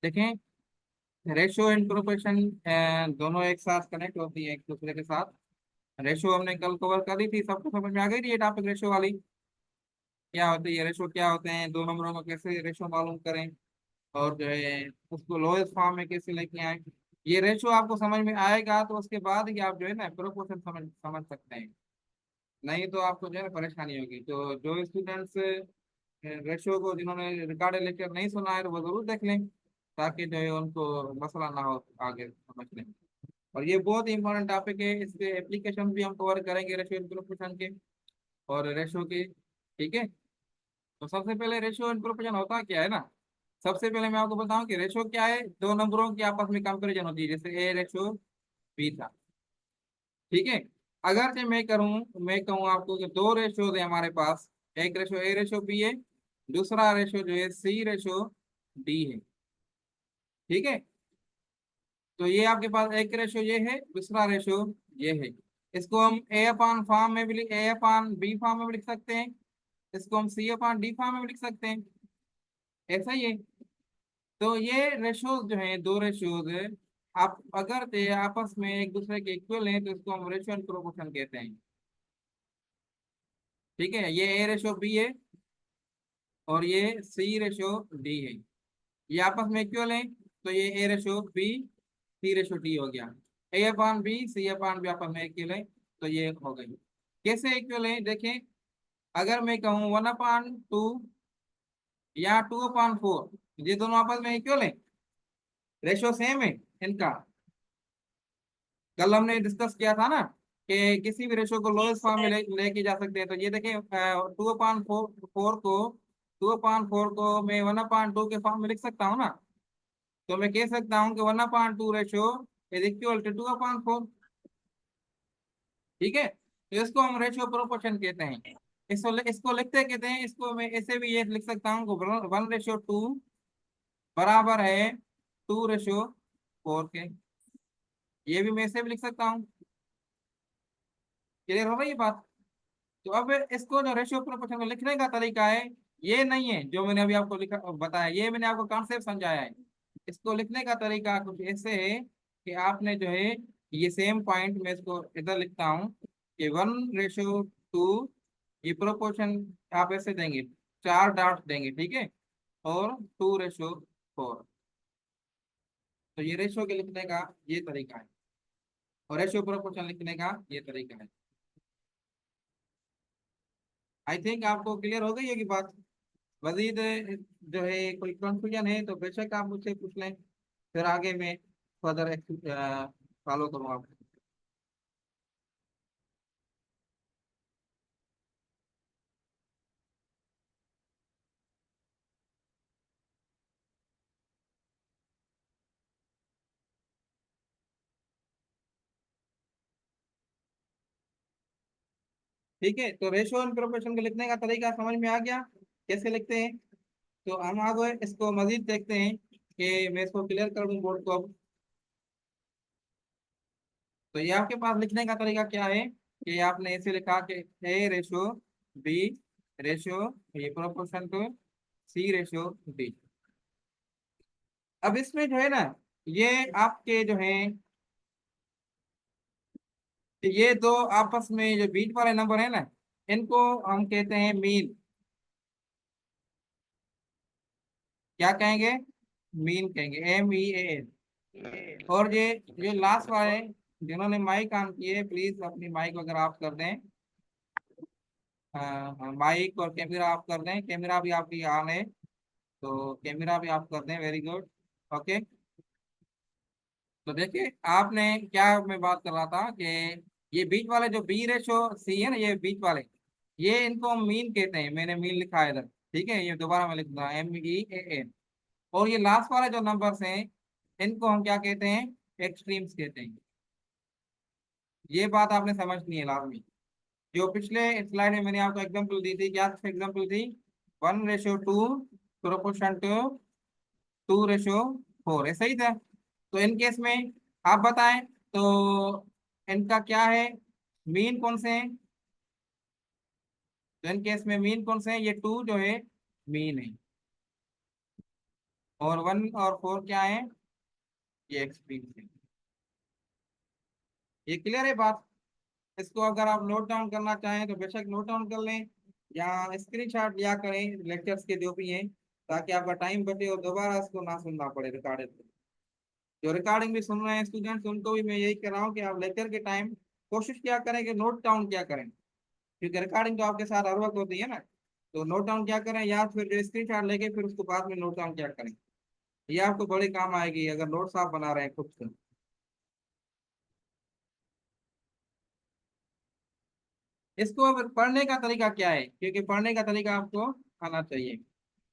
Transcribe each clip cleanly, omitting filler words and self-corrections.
देखें, ratio and proportion दोनों एक साथ कनेक्ट होती है एक दूसरे के साथ। रेशो हमने कल कवर करी थी, सबको समझ में आ गई थी ये टॉपिक रेशो वाली। क्या होती है रेशो, क्या होते हैं दो नंबरों का कैसे रेशो मालूम करें, और जो है उसको लोएस्ट फॉर्म में कैसे लेके आए। ये रेशो आपको समझ में आएगा तो उसके बाद ही आप जो है ना प्रोपोर्शन समझ समझ सकते हैं। नहीं तो आपको जो है ना परेशानी होगी। तो जो स्टूडेंट्स रेशो को जिन्होंने रिकॉर्डेड लेक्चर नहीं सुना है तो वो जरूर देख लें, ताकि जो है उनको मसला ना हो आगे समझने में। और ये बहुत ही इंपॉर्टेंट टॉपिक है, इसके एप्लीकेशन भी हम कवर करेंगे रेशियो एंड प्रोपोर्शन के और रेशियो के। ठीक है, तो सबसे पहले रेशियो एंड प्रोपोर्शन होता क्या है ना। सबसे पहले मैं आपको बताऊं कि रेशियो क्या है, दो नंबरों की आपस में कंपैरिजन होती है, जैसे ए रेशियो बी था। ठीक है, अगर से मैं कहूँ आपको कि दो रेशियो है हमारे पास, एक रेशियो ए रेशियो बी है, दूसरा रेशियो जो है सी रेशियो डी है। ठीक है, तो ये आपके पास एक रेशियो ये है, दूसरा रेशियो ये है। इसको हम ए अपान फॉर्म में भी ए अपान बी फॉर्म में भी लिख सकते हैं, इसको हम सी अपान डी फॉर्म में भी लिख सकते हैं। ऐसा ही है। तो ये रेशियोज जो है, दो रेशियोज है, आप अगर ते आपस में एक दूसरे के इक्वल हैं तो इसको हम रेशियो एंड प्रोपोर्शन कहते हैं। ठीक है, ये ए रेशियो बी है और ये सी रेशियो डी है। ये आपस में इक्वल है, तो ये A ratio B C ratio D हो गया। ए अपान बी सी अपान बी आपस में इक्वल है, तो ये हो गई। कैसे इक्वल है देखें, अगर मैं कहूँ 1/2 या 2/4, ये दोनों आपस में इक्वल है, रेशियो सेम है इनका। कल हमने डिस्कस किया था ना कि किसी भी रेशियो को लोएस्ट फॉर्म में लेके जा सकते हैं। तो ये देखें, 2/4 को 2/4 को मैं 1/2 के फॉर्म में लिख सकता हूँ ना। तो मैं कह सकता हूँ कि 1/2 रेशियो इज इक्वल टू 2/4। ठीक है, तो इसको हम रेशियो प्रोपोर्शन कहते हैं। इसको लिखते कहते हैं, इसको मैं ऐसे भी ये लिख सकता हूँ, 1/2 बराबर है 2/4 के। ये भी मैं ऐसे भी लिख सकता हूँ। क्लियर हो गई ये बात। तो अब इसको जो रेशियो प्रोपोर्शन को लिखने का तरीका है, ये नहीं है जो मैंने अभी आपको लिखा बताया, ये मैंने आपको कॉन्सेप्ट समझाया है। इसको लिखने का तरीका कुछ ऐसे है कि आपने जो है ये सेम पॉइंट में इसको इधर लिखता हूँ कि 1/2, ये प्रोपोर्शन आप ऐसे देंगे, चार डॉट देंगे। ठीक है, और 2/4। तो ये रेशियो के लिखने का ये तरीका है, और रेशियो प्रोपोर्शन लिखने का ये तरीका है। आई थिंक आपको क्लियर हो गई होगी बात। मजीद जो है कोई कंफ्यूजन है तो बेशक आप मुझसे पूछ लें, फिर आगे मैं फर्दर फॉलो करूँगा। ठीक है, तो रेशियो एंड प्रोपोर्शन को लिखने का तरीका समझ में आ गया कैसे लिखते हैं। तो हम आगे इसको मजीद देखते हैं कि मैं इसको क्लियर कर दूं बोर्ड को अब। तो ये आपके पास लिखने का तरीका क्या है कि आपने ऐसे लिखा कि ए रेशियो बी रेशियो, ये proportion to C ratio D. अब इसमें जो है ना, ये आपके जो है ये दो आपस में जो बीच वाले नंबर है ना, इनको हम कहते हैं मीन। क्या कहेंगे, मीन कहेंगे, MEAN। और ये लास्ट वाले जिन्होंने माइक ऑन किए, प्लीज अपनी माइक वगैरह ऑफ कर दें। माइक और कैमरा ऑफ कर दें, कैमरा भी आपकी ऑन है तो कैमरा भी ऑफ कर दें। Very good, okay. तो देखिए आपने क्या, मैं बात कर रहा था कि ये बीच वाले जो बी रेशो सी है ना, ये बीच वाले, ये इनको हम मीन कहते हैं। मैंने मीन लिखा है इधर। ठीक है, ये दोबारा मैं लिख दूंगा, MEAN। और ये लास्ट वाले जो नंबर्स हैं, इनको हम क्या कहते हैं, एक्सट्रीम्स कहते हैं। ये बात आपने समझनी है लाजमी। जो पिछले स्लाइड में मैंने आपको एग्जांपल दी थी, क्या एग्जांपल थी, 1/2 प्रोपोर्शन टू 2/4, ऐसा ही था। तो इन केस में आप बताएं, तो इनका क्या है, मीन कौन से हैं। तो इन केस में मीन कौन से हैं, ये 2 जो है मीन है, और 1 और 4 क्या है, ये एक्सट्रीम्स है। ये क्लियर है बात। इसको अगर आप नोट डाउन करना चाहें तो बेशक नोट डाउन कर लें, या स्क्रीनशॉट लिया करें लेक्चर्स के जो भी हैं, ताकि आपका टाइम बचे और दोबारा इसको ना सुनना पड़े रिकॉर्डेड। जो रिकॉर्डिंग भी सुन रहे हैं स्टूडेंट्स, उनको भी मैं यही कह रहा हूँ कि आप लेक्चर के टाइम कोशिश क्या करें कि नोट डाउन क्या करें, क्योंकि रिकॉर्डिंग तो आपके साथ हर वक्त होती है ना। तो नोट डाउन क्या करें, या फिर जो स्क्रीन शॉट लेके फिर उसको बाद में नोट डाउन क्या करें। ये आपको बड़ी काम आएगी अगर नोट्स आप बना रहे हैं खुद से। इसको अब पढ़ने का तरीका क्या है, क्योंकि पढ़ने का तरीका आपको आना चाहिए।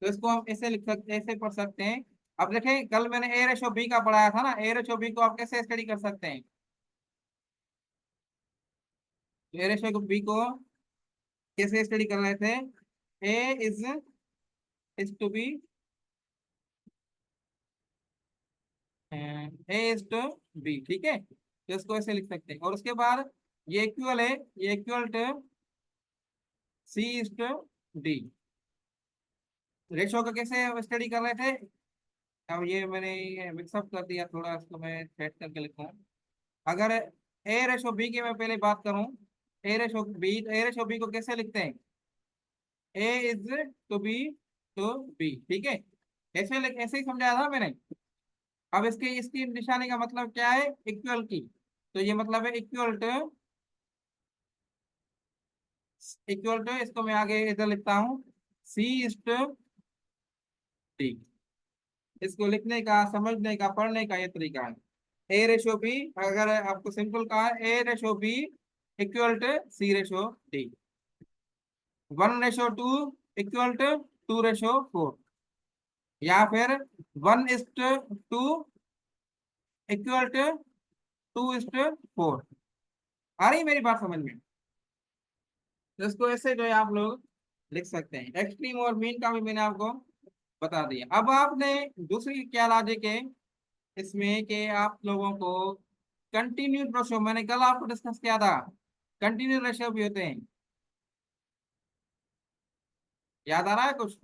तो इसको हम ऐसे लिख सकते, ऐसे पढ़ सकते हैं। अब देखें, कल मैंने ए रेशो बी का पढ़ाया था ना, ए रेशो बी को आप कैसे स्टडी कर सकते हैं। ए रेशो बी को कैसे स्टडी कर रहे थे, A is to B, A is to B, ठीक है। तो इसको ऐसे लिख सकते हैं, और उसके बाद ये इक्वल है, ये equal to C is to D. Ratio का कैसे स्टडी कर रहे थे। अब ये मैंने मिक्सअप कर दिया थोड़ा, इसको मैं सेट करके लिखूँ। अगर ए रेशो बी की मैं पहले बात करूं, ए रेशो बी को कैसे लिखते हैं, A is to B to B, ठीक है। ऐसे ही समझाया था मैंने। अब इसके इसकी निशानी का मतलब क्या है, इक्वल की। तो ये मतलब है इक्वल टू, इसको मैं आगे इधर लिखता हूँ, सी इज टू डी। इसको लिखने का, समझने का, पढ़ने का ये तरीका है। ए रेशो बी, अगर आपको सिंपल कहा है, A ratio B equal to C ratio D. 1:2 equal to 2:4, या फिर 1:2 इक्वल टू 2:4। आ रही मेरी बात समझ में। तो इसको ऐसे जो है आप लोग लिख सकते हैं। एक्सट्रीम और मीन का भी मैंने आपको बता दिया। अब आपने दूसरी क्या लॉजिक है इसमें, कि आप लोगों को कंटिन्यू रेशियो, मैंने कल आपको डिस्कस किया था, कंटिन्यू रेशियो भी होते हैं। याद आ रहा है कुछ।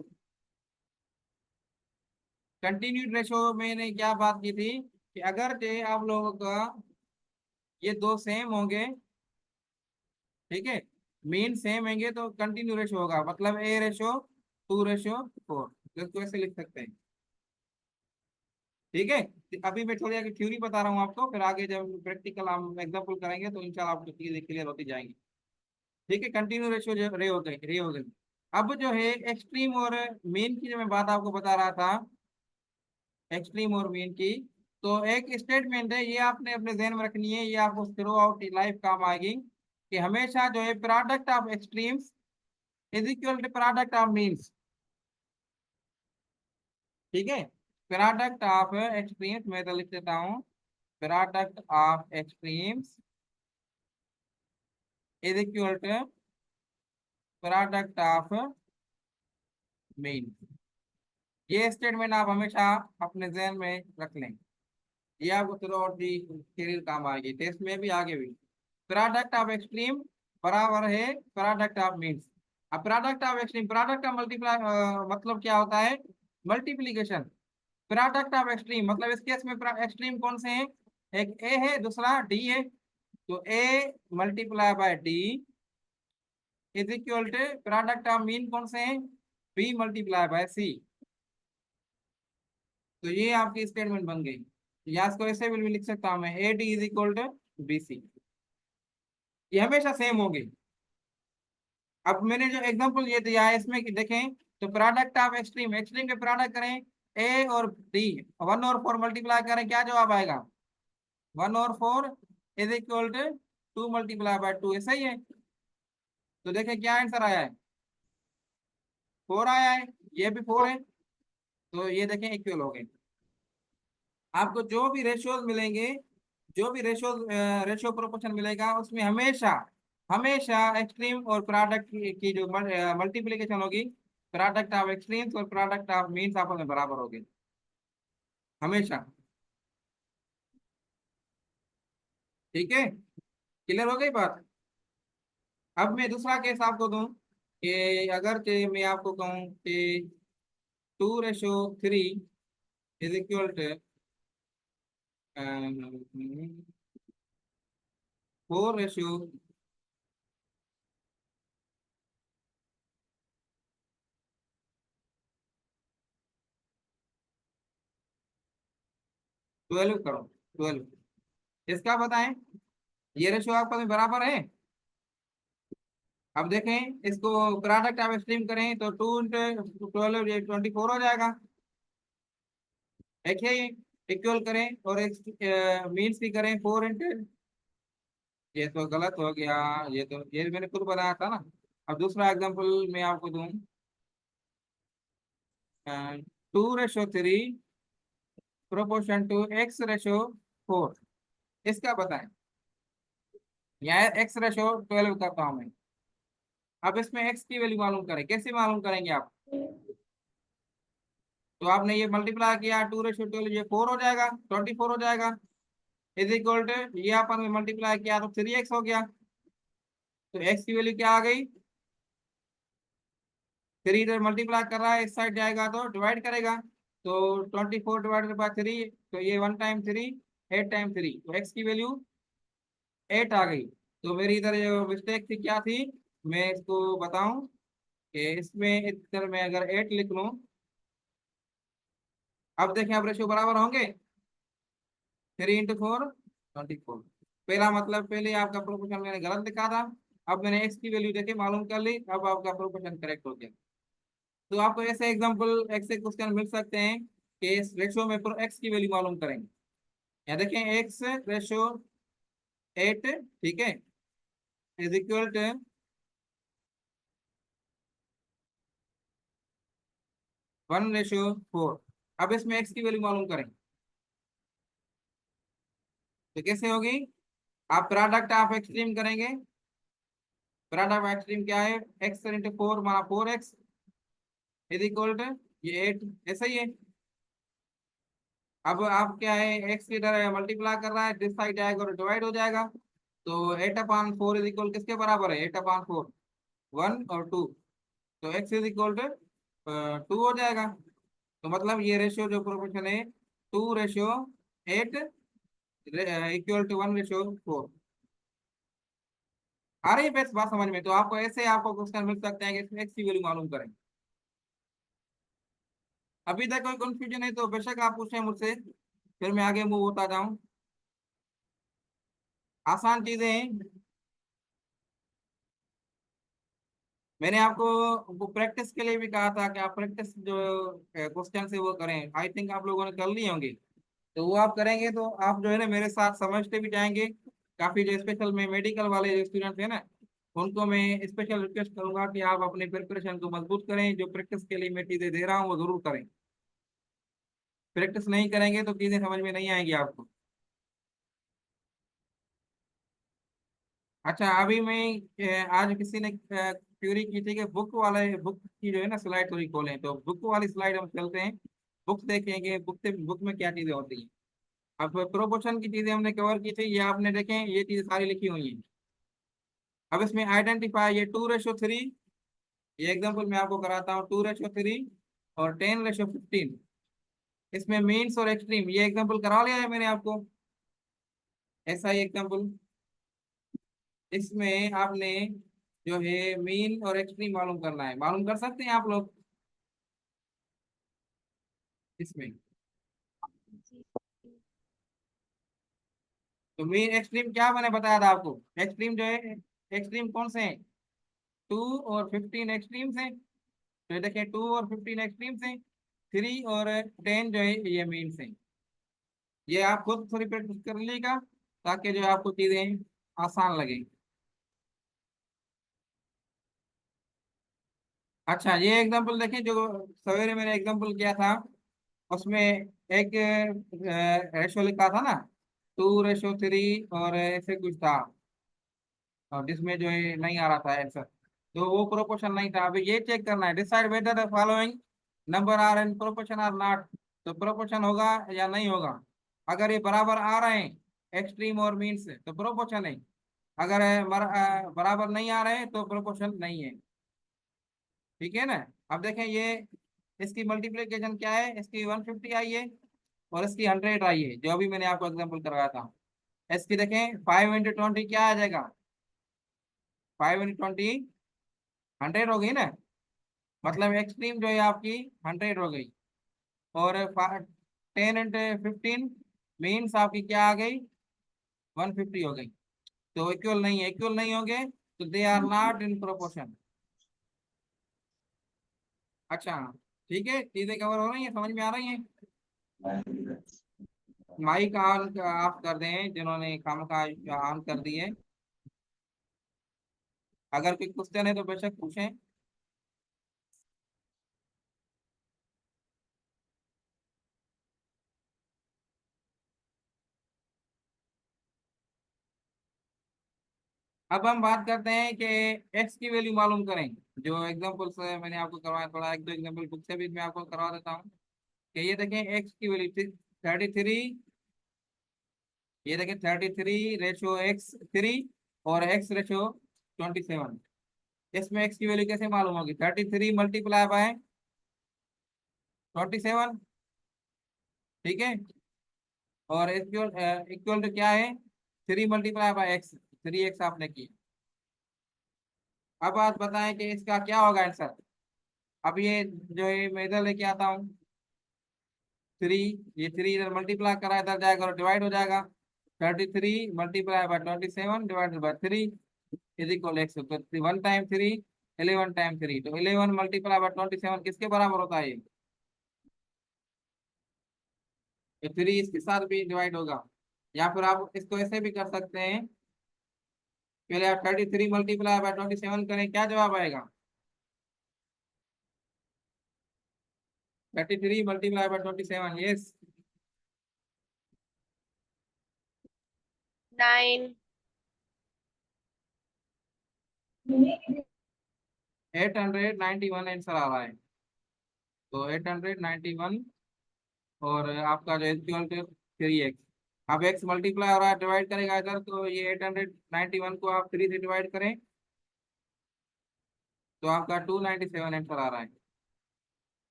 कंटिन्यू रेशियो मैंने क्या बात की थी, कि अगर जे आप लोगों का ये दो सेम होंगे, ठीक है, मीन सेम होंगे, तो कंटिन्यू रेशियो होगा, मतलब A:2:4। इसको ऐसे लिख सकते हैं, ठीक है। अभी मैं थोड़ी आगे थ्योरी बता रहा हूँ आपको, फिर आगे जब प्रैक्टिकल हम एग्जाम्पल करेंगे तो इंशाल्लाह आपको चीजें क्लियर होती जाएंगी। ठीक है, कंटिन्यू रेशियो जो रे हो गई। अब जो है एक्सट्रीम और मीन की जो मैं बात आपको बता रहा था, एक्सट्रीम और मीन की, तो एक स्टेटमेंट है, ये आपने अपने ध्यान में रखनी है, ये आपको थ्रू आउट लाइफ काम आएगी, कि हमेशा जो है product of extremes is equal to product of means, ठीक है। प्रोडक्ट ऑफ एक्सट्रीम्स मैं तो लिख देता हूँ, product of extremes is equal to product of mean. ये स्टेटमेंट आप हमेशा अपने जहन में रख लें, ये आपको थ्रू आउट दी करियर काम आएगी, टेस्ट में भी आगे भी। प्रोडक्ट ऑफ एक्सट्रीम बराबर है प्रोडक्ट ऑफ मीन्स। अब प्रोडक्ट ऑफ एक्सट्रीम, प्रोडक्ट का मल्टीप्लाई मतलब क्या होता है, मल्टीप्लीकेशन। प्रोडक्ट ऑफ एक्सट्रीम मतलब इस केस में एक्सट्रीम कौन से हैं, एक ए है, दूसरा डी है। तो A multiply by D is equal to product of mean कौन से हैं, बी मल्टीप्लाई बाय सी। तो ये आपकी स्टेटमेंट बन गई। या इसको ऐसे भी लिख सकता हूं मैं, A D is equal to B C. ये हमेशा सेम होंगे। अब मैंने जो एग्जांपल ये दिया है इसमें कि देखें, तो प्रोडक्ट ऑफ एक्सट्रीम, एक्सट्रीम के प्रोडक्ट करें ए और डी, 1 और 4 मल्टीप्लाई करें, क्या जवाब आएगा, 1 और 4 इज इक्वल टू 2 × 2 ऐसा ही है। तो देखें क्या आंसर आया है, 4 आया है, ये भी 4 है। तो ये देखें इक्वल हो गए। आपको जो भी रेशियोज मिलेंगे, जो भी रेशियो प्रोपोर्शन मिलेगा, उसमें हमेशा हमेशा एक्सट्रीम और प्रोडक्ट की जो मल्टीप्लीकेशन होगी, प्रोडक्ट ऑफ एक्सट्रीम्स और प्रोडक्ट ऑफ मीन्स आपस में बराबर होगी हमेशा। ठीक है, क्लियर हो गई बात। अब मैं दूसरा केस आपको दूं, कि अगर कि मैं आपको कहूं कि 2:3 इज इक्वल टू 4 रेशियो 12 करो, 12। इसका बताएं, ये रेशियो आपका में बराबर है। अब देखें इसको प्रोडक्ट आप स्ट्रीम करें तो 2 इंटू 12 ये 24 हो जाएगा। एक है, इक्वल करें और एक मीन्स भी करें 4 इंटू, ये तो गलत हो गया। ये मैंने खुद बनाया था ना। अब दूसरा एग्जांपल मैं आपको दूं, 2:3 प्रोपोर्शन टू x/4, इसका बताएं। यहाँ x/12 करता हूं मैं। अब इसमें x की वैल्यू मालूम करें, कैसे मालूम करेंगे आप? तो आपने ये मल्टीप्लाई किया 2:12, ये 4 हो जाएगा, 24 हो जाएगा। इज इक्वल टू ये अपन मल्टीप्लाई किया तो 3x हो गया। तो x की वैल्यू क्या आ गई? 3 इधर मल्टीप्लाई कर रहा है, इस साइड जाएगा तो डिवाइड करेगा। तो 24 डिवाइडेड बाय 3, तो ये 1 टाइम 3, 8 टाइम 3, तो x की वैल्यू 8 आ गई। तो मेरी इधर जो मिस्टेक थी क्या थी, मैं इसको बताऊं कि इसमें इधर मैं अगर 8 लिख लूं। अब देखें, अब रेशियो बराबर होंगे। 3 इंटू 4 24। पहला मतलब पहले आपका प्रोपोर्शन मैंने गलत लिखा था। अब मैंने एक्स की वैल्यू देके मालूम कर ली, अब आपका प्रोपोर्शन करेक्ट हो गया। तो आपको ऐसे एग्जांपल ऐसे क्वेश्चन मिल सकते हैं कि इस रेशियो में एक्स की वैल्यू मालूम करेंगे। यहाँ देखें x/8, ठीक है, इज इक्वल टू 1/4। अब इसमें x की वैल्यू मालूम करें तो कैसे होगी? आप प्रोडक्ट आप एक्सट्रीम करेंगे। प्रोडक्ट एक्सट्रीम क्या है? x/4 माना 4x इज इक्वल टू ये 8, ऐसा ही है। अब आप क्या है, x की तरह मल्टीप्लाई कर रहा है, दिस साइड जाएगा और डिवाइड हो जाएगा। तो 8/4 इज इक्वल किसके बराबर है? 8/4, 1 और 2। तो x इज इक्वल टू 2 हो जाएगा। तो मतलब ये रेशियो जो प्रोपोर्शन है 2:8 इक्वल टू 1/4। आ रही है बेस्ट बात समझ में? तो आपको ऐसे आपको क्वेश्चन मिल सकते हैं कि इसमें x की वैल्यू मालूम करें। अभी तक कोई कंफ्यूजन है तो बेशक आप पूछें मुझसे, फिर मैं आगे मूव होता जाऊं। आसान चीजें हैं। मैंने आपको वो प्रैक्टिस के लिए भी कहा था कि आप प्रैक्टिस जो क्वेश्चन है वो करें। आई थिंक आप लोगों ने कर लिए होंगे। तो वो आप करेंगे तो आप जो है ना मेरे साथ समझते भी जाएंगे। काफी जो स्पेशल में मेडिकल वाले जो स्टूडेंट है ना, उनको मैं स्पेशल रिक्वेस्ट करूंगा कि आप अपने प्रिपरेशन को मजबूत करें। जो प्रैक्टिस के लिए मैं चीजें दे रहा हूँ वो जरूर करें। प्रैक्टिस नहीं करेंगे तो चीजें समझ में नहीं आएंगी आपको। अच्छा, अभी मैं आज किसी ने क्यूरी की थी कि बुक की जो है ना स्लाइड थोड़ी खोलें, तो बुक वाली स्लाइड हम चलते हैं। बुक देखेंगे, बुक में क्या चीजें होती हैं। अब प्रोपोर्शन की चीजें हमने कवर की थी, ये आपने देखें, ये चीजें सारी लिखी हुई हैं। अब इसमें आइडेंटिफाई ये 2:3, ये एग्जाम्पल मैं आपको कराता हूँ। 2:3 और 10:15, इसमें मीन्स और एक्सट्रीम, ये एग्जाम्पल करा लिया है मैंने आपको। ऐसा ही एग्जाम्पल इसमें आपने जो है मीन और एक्सट्रीम मालूम करना है। मालूम कर सकते हैं आप लोग इसमें? तो मीन एक्सट्रीम क्या मैंने बताया था आपको? एक्सट्रीम जो है, एक्सट्रीम कौन से हैं? 2 और 15 एक्सट्रीम से। तो देखिए 2 और 15 एक्सट्रीम से, 3 और 10 जो है ये मीन से। ये आप खुद थोड़ी प्रैक्टिस कर लीजिएगा ताकि जो है आपको चीजें आसान लगे। अच्छा, ये एग्जांपल देखिए जो सवेरे मैंने एग्जांपल किया था, उसमें एक रेशो लिखा था ना, 2:3 और ऐसे कुछ था, और जिसमें जो है नहीं आ रहा था आंसर। तो वो प्रोपोर्शन नहीं था। अभी ये चेक करना है, decide whether the following number are in proportion or not. तो प्रोपोर्शन होगा या नहीं होगा? अगर ये बराबर आ रहे हैं एक्सट्रीम और मीन से तो प्रोपोर्शन है। अगर बराबर नहीं आ रहे हैं तो प्रोपोर्शन नहीं है। ठीक है ना? अब देखें ये, इसकी मल्टीप्लिकेशन क्या है, इसकी 150 आई है। और इसकी 100 आई है, जो अभी मैंने आपको एग्जाम्पल करवाया था। इसकी देखें 5 × 20 क्या आ जाएगा, 5 × 20 100 हो गई ना, मतलब एक्सट्रीम जो है आपकी 100 हो गई। और 10 × 15 मीन्स आपकी क्या आ गई, 150 हो गई। तो इक्वल नहीं है, इक्वल नहीं होंगे तो they are not in proportion. अच्छा, ठीक है, चीजें कवर हो रही हैं, समझ में आ रही हैं। माइक ऑन ऑफ कर दें जिन्होंने काम का ऑन कर दिए। अगर कोई क्वेश्चन है तो बेशक पूछें। अब हम बात करते हैं कि एक्स की वैल्यू मालूम करें। जो एग्जांपल से मैंने आपको करवाया, थोड़ा एक दो एग्जांपल बुक से भी मैं आपको करवा देता हूँ। कि ये देखें एक्स की वैल्यू 33, ये देखें 33/x3 और x/27। इसमें एक्स की वैल्यू कैसे मालूम होगी, 33 मल्टीप्लाई बाय 27, ठीक है। और इक्वल इक्वल टू क्या है, 3 × x, 3x आपने की। अब आप बताएं कि इसका क्या होगा आंसर। अब ये जो है मैं इधर लेके आता हूँ 3, ये 3 इधर मल्टीप्लाई करा इधर जाएगा और डिवाइड हो जाएगा। 33 × 27/27 divided by 3 is equal x. तो 1 टाइम 3, 11 टाइम 3, तो 11 × 27 किसके बराबर होता है, ये 3 इसके साथ भी डिवाइड होगा। या फिर आप इसको ऐसे भी कर सकते हैं, पहले आप 33 × 27 करें, क्या जवाब आएगा, 33 × 27, यस। 9। 891 आंसर आ रहा है। तो 891, और आपका जो इक्वल टू 3x। अब x मल्टीप्लाई हो रहा है, डिवाइड करेगा इधर, तो ये 891 को आप 3 से डिवाइड करें तो आपका 297 आंसर आ रहा है।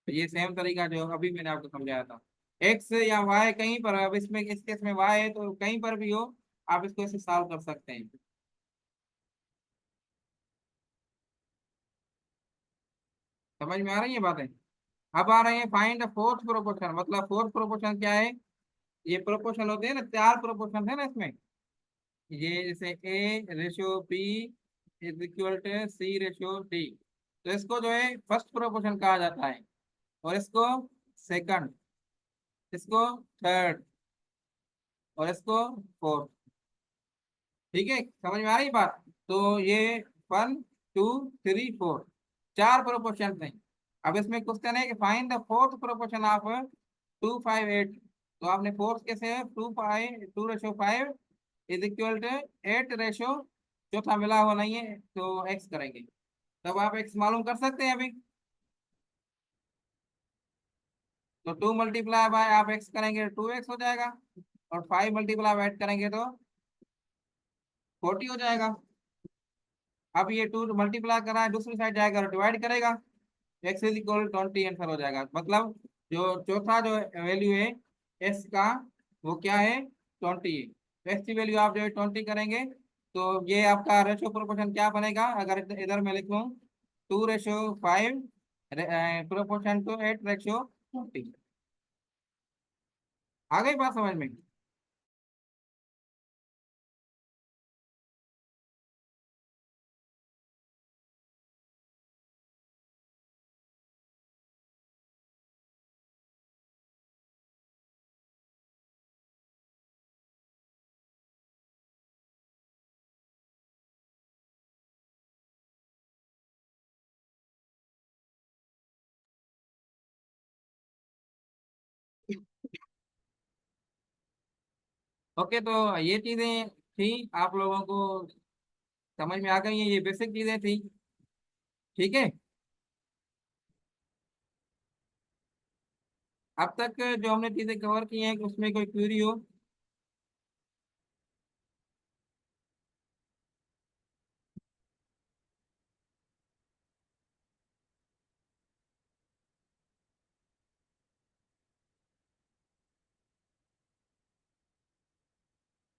तो ये सेम तरीका जो अभी मैंने आपको समझाया था। x या y कहीं पर, अब इसमें इस केस में y है तो कहीं पर भी हो, आप इसको ऐसे सॉल्व कर सकते हैं। समझ में आ रही है बातें। अब आ रहे हैं फाइंड द फोर्थ प्रोपोर्शन। मतलब फोर्थ प्रोपोर्शन क्या है, ये प्रोपोर्शन होते हैं ना, 4 प्रोपोर्शन है ना इसमें। ये जैसे A/B is equal to C/D। तो इसको जो है फर्स्ट प्रोपोर्शन कहा जाता है, और इसको सेकंड, इसको थर्ड, और इसको फोर्थ। ठीक है, समझ में आ रही बात। तो ये 1, 2, 3, 4 4 प्रोपोर्शन थे। अब इसमें क्वेश्चन है कि find the fourth proportion of 2, 5, 8। तो आपने फोर्थ कैसे है, 2/5 इज इक्वल टू 8/, चौथा मिला हुआ नहीं है तो एक्स करेंगे। तब आप एक्स मालूम कर सकते हैं अभी। तो 2 × बाय आप एक्स करेंगे 2x हो जाएगा, और 5 × 8 करेंगे तो 40 हो जाएगा। अब ये 2 मल्टीप्लाई करा है, दूसरी साइड जाएगा और डिवाइड करेगा, एक्स इज इक्वल 20 आंसर हो जाएगा। मतलब जो चौथा जो वैल्यू है एस का, वो क्या है, 20 है। तो एक्स की वैल्यू आप जो है 20 करेंगे, तो ये आपका रेशो प्रोपोर्शन क्या बनेगा, अगर इधर मैं लिखूं 2/5 प्रोपोर्शन टू 8/20। आ गई बात समझ में। ओके, तो ये चीजें थी, आप लोगों को समझ में आ गई हैं, ये बेसिक चीजें थी। ठीक है, अब तक जो हमने चीजें कवर की हैं उसमें कोई क्वेरी हो।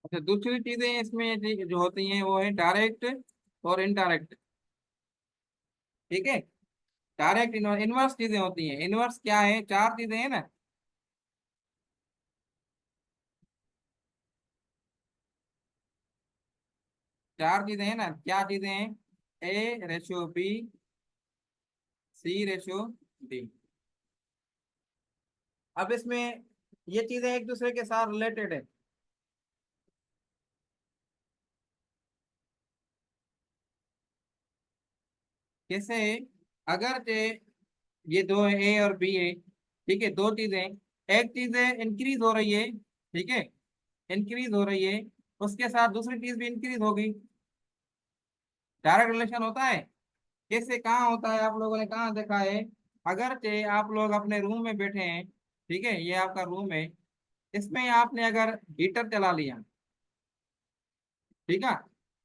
अच्छा, दूसरी चीजें इसमें जो होती हैं वो है डायरेक्ट और इनडायरेक्ट। ठीक है। डायरेक्ट इनवर्स चीजें होती हैं। इनवर्स क्या है? चार चीजें हैं ना। चार चीजें हैं ना, क्या चीजें हैं? ए रेशो बी, सी रेशो डी। अब इसमें ये चीजें एक दूसरे के साथ रिलेटेड है। कैसे? अगर ये दो है, ए और बी है, ठीक है, दो चीजें। एक चीज इंक्रीज हो रही है, ठीक है, इंक्रीज हो रही है, उसके साथ दूसरी चीज भी इंक्रीज होगी। डायरेक्ट रिलेशन होता है। कैसे, कहाँ होता है, आप लोगों ने कहाँ देखा है? अगर आप लोग अपने रूम में बैठे हैं, ठीक है, ये आपका रूम है, इसमें आपने अगर हीटर चला लिया, ठीक है,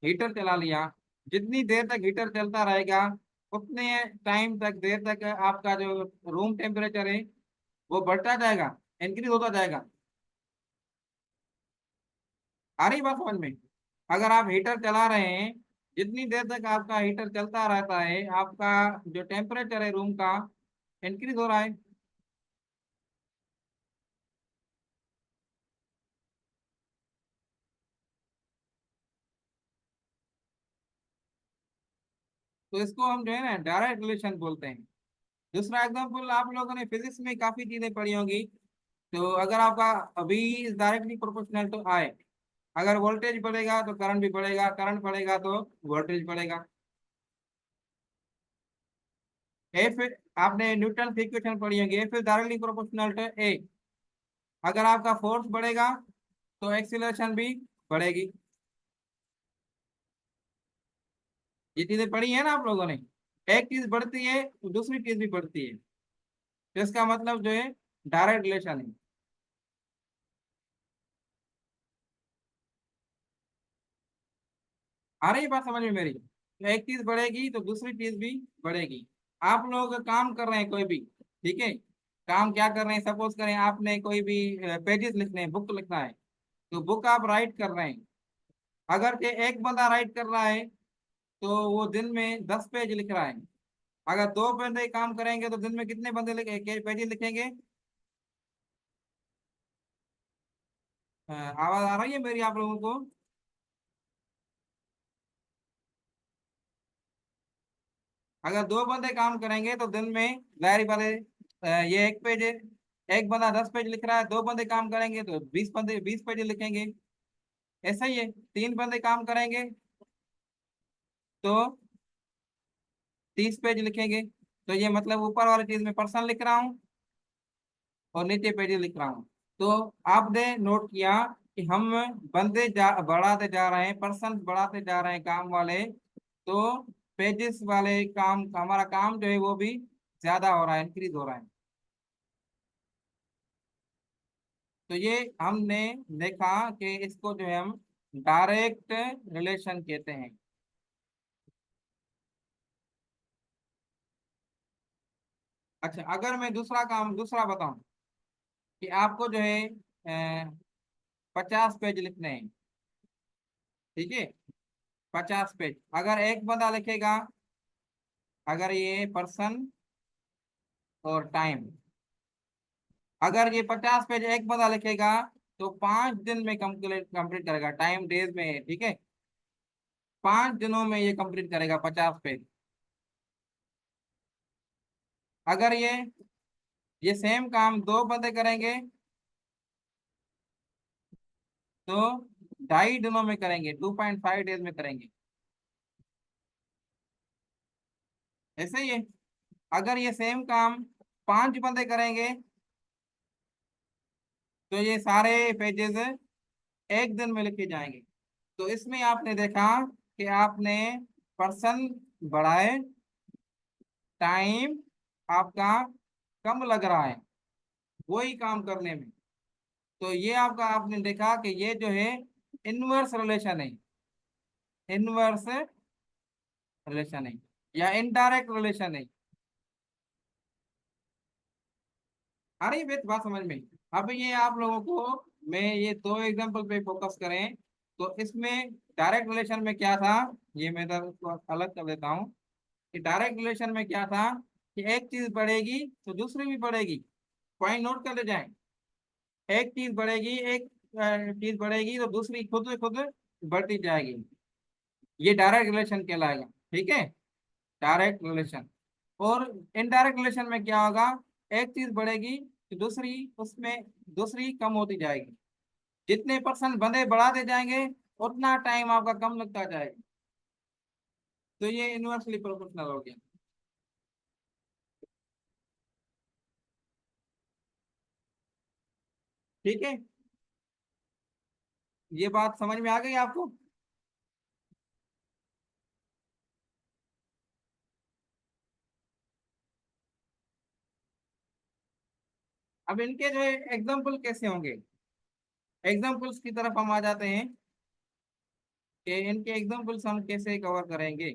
हीटर चला लिया, जितनी देर तक हीटर चलता रहेगा उतने टाइम तक, देर तक आपका जो रूम टेम्परेचर है वो बढ़ता जाएगा, इंक्रीज होता जाएगा। आ रही बात समझ में? अगर आप हीटर चला रहे हैं, जितनी देर तक आपका हीटर चलता रहता है, आपका जो टेम्परेचर है रूम का इंक्रीज हो रहा है। तो इसको हम जो है ना डायरेक्ट रिलेशन बोलते हैं। दूसरा एग्जाम्पल, आप लोगों ने फिजिक्स में काफी चीजें पढ़ी होंगी। तो अगर आपका अभी डायरेक्टली प्रोपोर्शनल टू आए, अगर वोल्टेज बढ़ेगा तो करंट भी बढ़ेगा, करंट बढ़ेगा तो वोल्टेज बढ़ेगा। एफ, आपने न्यूटन की इक्वेशन पढ़ी होगी, F is directly proportional to A. अगर आपका फोर्स बढ़ेगा तो एक्सीलरेशन भी बढ़ेगी। ये चीजें पढ़ी है ना आप लोगों ने। एक चीज बढ़ती है तो दूसरी चीज भी बढ़ती है, तो इसका मतलब जो है डायरेक्ट रिलेशन है। आ रही बात समझ में मेरी? तो एक चीज बढ़ेगी तो दूसरी चीज भी बढ़ेगी। आप लोग काम कर रहे हैं कोई भी, ठीक है, काम क्या कर रहे हैं, सपोज करें आपने कोई भी पेजेस लिखने हैं, बुक लिखना है, तो बुक आप राइट कर रहे हैं। अगर के एक बंदा राइट कर रहा है तो वो दिन में 10 पेज लिख रहा है। अगर दो बंदे काम करेंगे तो दिन में कितने बंदे पेजेस लिखेंगे? आवाज आ रही है मेरी आप लोगों को? अगर दो बंदे काम करेंगे तो दिन में जाहिर बात है, ये एक पेज है, एक बंदा 10 पेज लिख रहा है, दो बंदे काम करेंगे तो 20 बंदे 20 पेज लिखेंगे। ऐसा ही है, तीन बंदे काम करेंगे तो 30 पेज लिखेंगे। तो ये मतलब ऊपर वाली चीज में पर्सन लिख रहा हूँ और नीचे पेज लिख रहा हूँ। तो आपने नोट किया कि हम बढ़ाते जा रहे हैं, पर्सन बढ़ाते जा रहे हैं काम वाले, तो पेजेस वाले काम, हमारा काम जो है वो भी ज्यादा हो रहा है, इंक्रीज हो रहा है। तो ये हमने देखा कि इसको जो है हम डायरेक्ट रिलेशन कहते हैं। अच्छा, अगर मैं दूसरा काम दूसरा बताऊं कि आपको जो है 50 पेज लिखने हैं, ठीक है, 50 पेज अगर एक बंदा लिखेगा, अगर ये पर्सन और टाइम, अगर ये 50 पेज एक बंदा लिखेगा तो 5 दिन में कंप्लीट कंप्लीट करेगा, टाइम डेज में है, ठीक है, 5 दिनों में ये कंप्लीट करेगा 50 पेज। अगर ये सेम काम दो बंदे करेंगे तो 2.5 दिनों में करेंगे, 2.5 डेज में करेंगे। ऐसे ही है, अगर ये सेम काम 5 बंदे करेंगे तो ये सारे पेजेस एक दिन में लिखे जाएंगे। तो इसमें आपने देखा कि आपने पर्सन बढ़ाए, टाइम आपका कम लग रहा है वही काम करने में। तो ये आपका आपने देखा कि ये जो है इनवर्स रिलेशन है, इनवर्स रिलेशन है या इनडायरेक्ट रिलेशन है। अरे बात समझ में? अब ये आप लोगों को, मैं ये दो एग्जांपल पे फोकस करें। तो इसमें डायरेक्ट रिलेशन में क्या था, ये मैं इधर उसको अलग कर देता हूँ। कि डायरेक्ट रिलेशन में क्या था कि एक चीज बढ़ेगी तो दूसरी भी बढ़ेगी। पॉइंट नोट कर ले जाएं। एक चीज बढ़ेगी, एक चीज बढ़ेगी तो दूसरी खुद से खुद बढ़ती जाएगी। ये डायरेक्ट रिलेशन कहलाएगा। ठीक है, डायरेक्ट रिलेशन। और इनडायरेक्ट रिलेशन में क्या होगा, एक चीज बढ़ेगी तो दूसरी उसमें दूसरी कम होती जाएगी। जितने परसेंट बंदे बढ़ाते जाएंगे उतना टाइम आपका कम लगता जाएगा। तो ये इनवर्सली प्रोपोर्शनल हो गया। ठीक है, ये बात समझ में आ गई आपको। अब इनके जो है एग्जाम्पल कैसे होंगे, एग्जाम्पल्स की तरफ हम आ जाते हैं कि इनके एग्जाम्पल्स हम कैसे कवर करेंगे।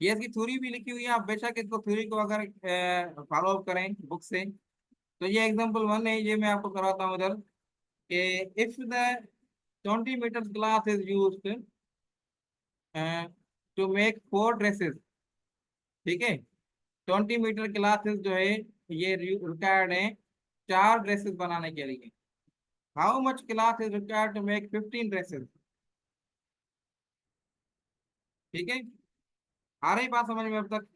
ये इसकी थ्योरी भी लिखी हुई है, आप बेशक इसको थ्योरी को अगर फॉलो अप करें बुक से। तो ये एग्जाम्पल वन है, ये मैं आपको कराता हूँ उधर। कि if the 20 metre glass is used to make 4 dresses. ठीक है, 20 मीटर ग्लासेस जो है ये रिक्वायर्ड है 4 ड्रेसेस बनाने के लिए। How much glass is required to make 15 dresses. ठीक है, आ रही बात समझ में अब तक।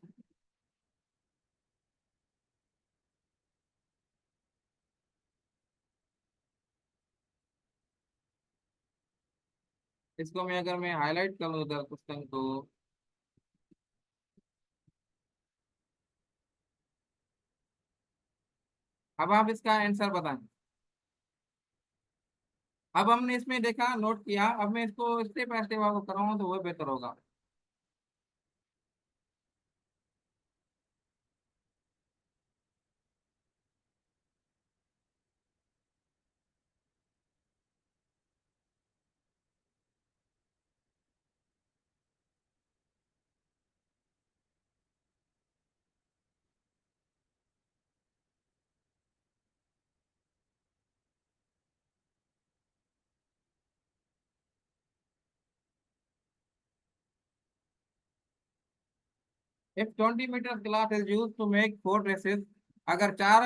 इसको मैं अगर मैं हाईलाइट कर लूँ उधर क्वेश्चन तो, अब आप इसका आंसर बताएं। अब हमने इसमें देखा, नोट किया, अब मैं इसको स्टेप बाय स्टेप आपको कराऊँ तो वो बेहतर होगा। If 20 metre glass is use to make 4 dresses. अगर 4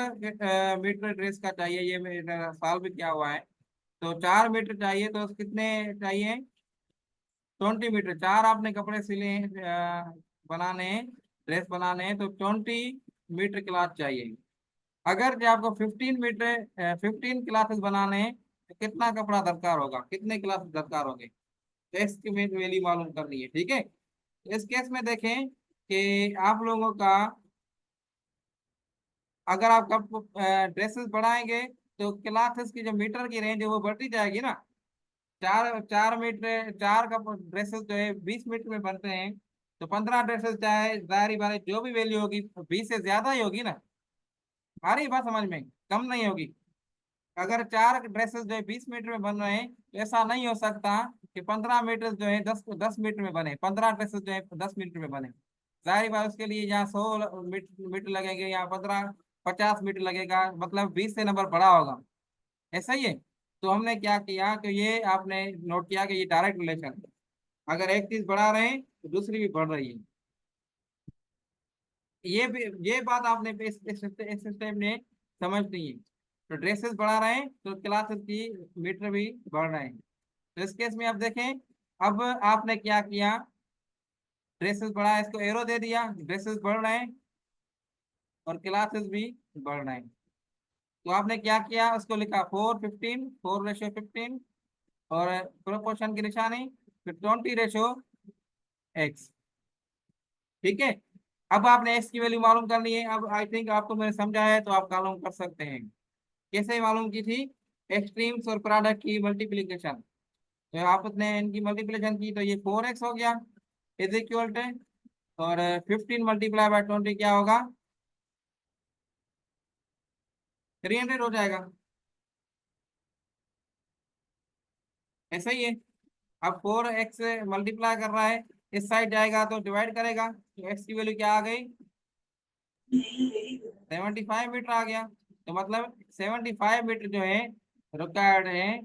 मीटर ड्रेस का चाहिए, ये मेरा सॉल्व भी किया हुआ है। तो 4 मीटर चाहिए तो कितने चाहिए, 20 मीटर। चार आपने कपड़े सिले हैं, बनाने हैं, ड्रेस बनाने हैं, तो 20 मीटर क्लाथ चाहिए। अगर जो आपको 15 मीटर 15 क्लासेस बनाने हैं तो कितना कपड़ा दरकार होगा, कितने क्लास दरकार होंगे। तो इसकी वैल्यू मालूम करनी है। ठीक है, तो इस केस में देखें कि आप लोगों का, अगर आप कप ड्रेसेस बढ़ाएंगे तो क्लासेस की जो मीटर की रेंज है वो बढ़ती जाएगी ना। चार चार मीटर, चार का ड्रेसेस जो है 20 मीटर में बनते हैं। तो 15 ड्रेसेस चाहे जाहिर बात है जो भी वैल्यू होगी 20 से ज्यादा ही होगी ना। आ रही बात समझ में, कम नहीं होगी। अगर 4 ड्रेसेस जो है 20 मीटर में बन रहे हैं तो ऐसा नहीं हो सकता कि 15 मीटर जो है 10 10 मीटर में बने, 15 ड्रेसेस जो है 10 मीटर में बने। जाहिर बात, उसके लिए यहाँ 100 मीटर लगेंगे, यहाँ 15 50 मीटर लगेगा, मतलब 20 से नंबर बड़ा होगा। ऐसा ही है। तो हमने क्या किया कि ये आपने नोट किया कि ये डायरेक्ट रिलेशन है। अगर एक चीज बढ़ा रहे हैं तो दूसरी भी बढ़ रही है। ये भी, ये बात आपने इस स्टेप में समझनी है। तो ड्रेसेस बढ़ा रहे हैं तो क्लासेस की मीटर भी बढ़ रहे हैं। तो इस केस में आप देखें, अब आपने क्या किया, ड्रेसेस बढ़ा, इसको एरो दे दिया, ड्रेसेस बढ़ रहे हैं और क्लासेस भी बढ़ रहे हैं। तो आपने क्या किया, उसको लिखा 4 15, 4:15, और प्रोपोर्शन की निशानी, फिर 20:x। ठीक है, अब आपने एक्स की वैल्यू मालूम करनी है। अब आई थिंक आपको मैंने समझा है तो आप मालूम कर सकते हैं। कैसे मालूम की थी, एक्सट्रीम्स और प्रोडक्ट की मल्टीप्लीकेशन। तो आपने इनकी मल्टीप्लीकेशन की तो ये 4x हो गया, इज इक्वल टू, और 15 × 20 क्या होगा, 300 हो जाएगा। ऐसा ही है। अब 4x से मल्टीप्लाई कर रहा है, इस साइड जाएगा तो डिवाइड करेगा, तो x की वैल्यू क्या आ गई, 75 मीटर आ गया। तो मतलब 75 मीटर जो है रिक्वायर्ड है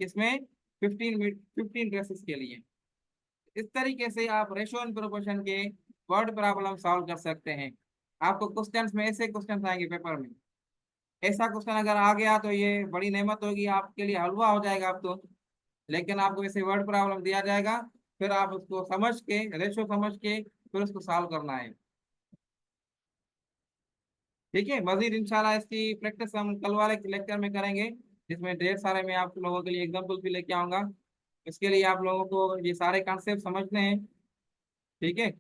इसमें 15 ड्रेसेस के लिए। इस तरीके से आप रेशो एंड प्रोपोर्शन के वर्ड प्रॉब्लम सॉल्व कर सकते हैं। आपको क्वेश्चंस में ऐसे क्वेश्चंस आएंगे पेपर में, ऐसा क्वेश्चन अगर आ गया तो ये बड़ी नेमत होगी आपके लिए, हलवा हो जाएगा आप तो। लेकिन आपको ऐसे वर्ड प्रॉब्लम दिया जाएगा, फिर आप उसको समझ के, रेशो समझ के फिर उसको सॉल्व करना है। ठीक है, मजीद इंशाल्लाह इसकी प्रैक्टिस हम कल वाले लेक्चर में करेंगे, जिसमें ढेर सारे मैं आप लोगों के लिए एग्जाम्पल भी लेके आऊंगा। इसके लिए आप लोगों को ये सारे कॉन्सेप्ट समझने हैं। ठीक है।